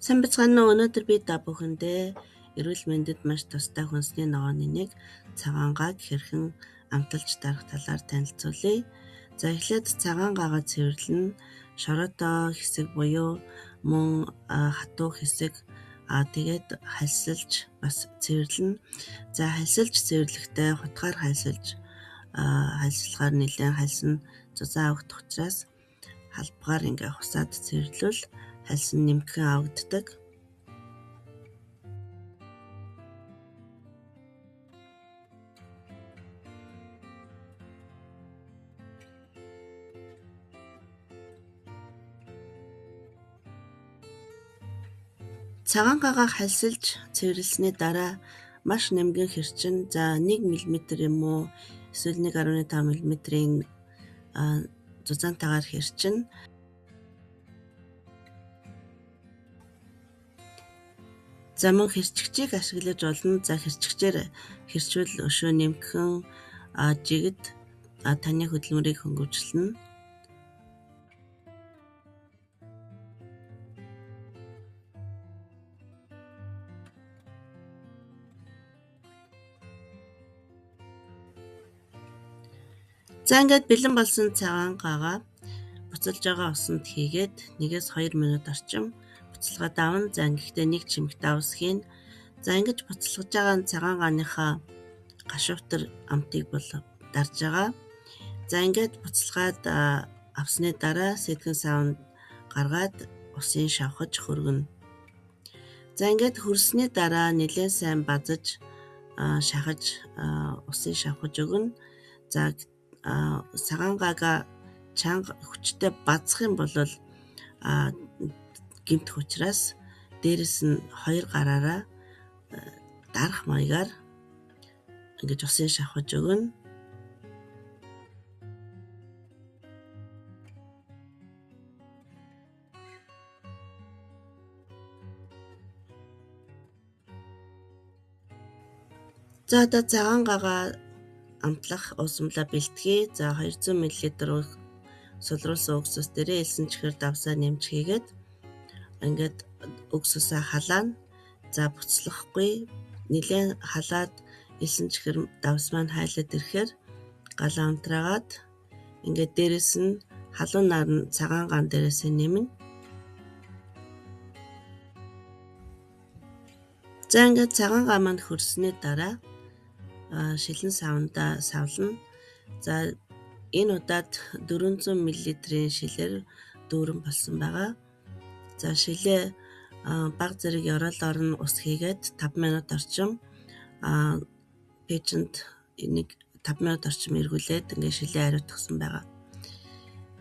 Сайн бацгаана уу? Өнөөдөр би та бүхэндээ эрүүл мэндэд маш тустай хүнсний ногооны нэг цагаангааг хэрхэн амталж дарах талаар танилцуулъя. За эхлээд цагаангаагаа цэвэрлэн шороотой хэсэг буюу мөн хатуу хэсэг тэгээд хальсалж бас цэвэрлэн. За хальсалж цэвэрлэхдээ хутгаар хальсалгаар нэлээд хальсан зузаан авагдах учраас халбгаар ингээ хусаад цэвэрлвэл хальсан нэмхэн авагддаг. Цагаангаагаа хальсалж цэвэрлсэний дараа маш нэмгэн хэрчин за 1 мм юм уу эсвэл 1.5 мм-ийн зузаантайгаар хэрчин. За мөн хэрчгчийг ашиглаж болно. За хэрчгчээр хэрчвэл өшөө нэмгэн жигд таны хөдөлмөрийг хөнгөвчлөнө. За ингээд бэлэн болсон цагаангаагаа буцалж байгаа усанд хийгээд 1-2 минут орчим буцалгаад авна. За ингэхдээ нэг чимэг давс хийн. За ингэж буцалгаж байгаа цагаангааныхаа гашууфтар амтыг бол дарж байгаа. За ингээд буцалгаад авсны дараа сэдгэн савнд гаргаад усын шавхаж хөргөнө. За ингээд хөрсний дараа нэлээд сайн базаж шахаж усын шавхаж өгнө. За цагаангаагаа чанга хүчтэй базах юм бол гэмтэх учраас дээрэс нь 2 гараараа дарах маягаар ингэж усын шавхаж өгнө. За одоо цагаангаагаа амтлах уусамлаа бэлтгэе. За 200 мл сулруулсан уксус дээрээ элсэн чихэр давсаа нэмж хийгээд ингээд уксусаа халаана. За буцлахгүй нэлээд халаад элсэн чихэр давс маань хайлаад ирэхээр галаа унтраагаад ингээд дээрэс нь халуун нар нь цагаангаан дээрээсээ нэмнэ. За ингээд цагаангаа маань хөрснөө дараа шилэн савнда савлна. За энэ удаад 400 мл-ийн шилээр дүүрэн болсон байгаа. За шилээ баг зэрэг ёроолоор нь ус хийгээд 5 минут орчим пэйжэнд 5 минут орчим эргүүлээд ингээд шилээ хариуцсан байгаа.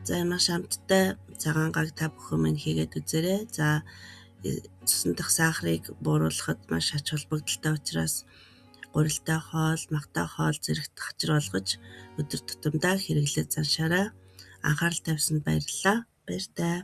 За маш амттай цагаангааг та бүхэн минь хийгээд үзээрэй. За цусан дахь сахарыг бууруулахад маш ач холбогдолтой учраас гурилтай хоол, магтай хоол зэрэгт хачир болгож өдөр тутамдаа хэрэглэж заншаарай. Анхаарал тавьсанд баярлалаа. Баяртай.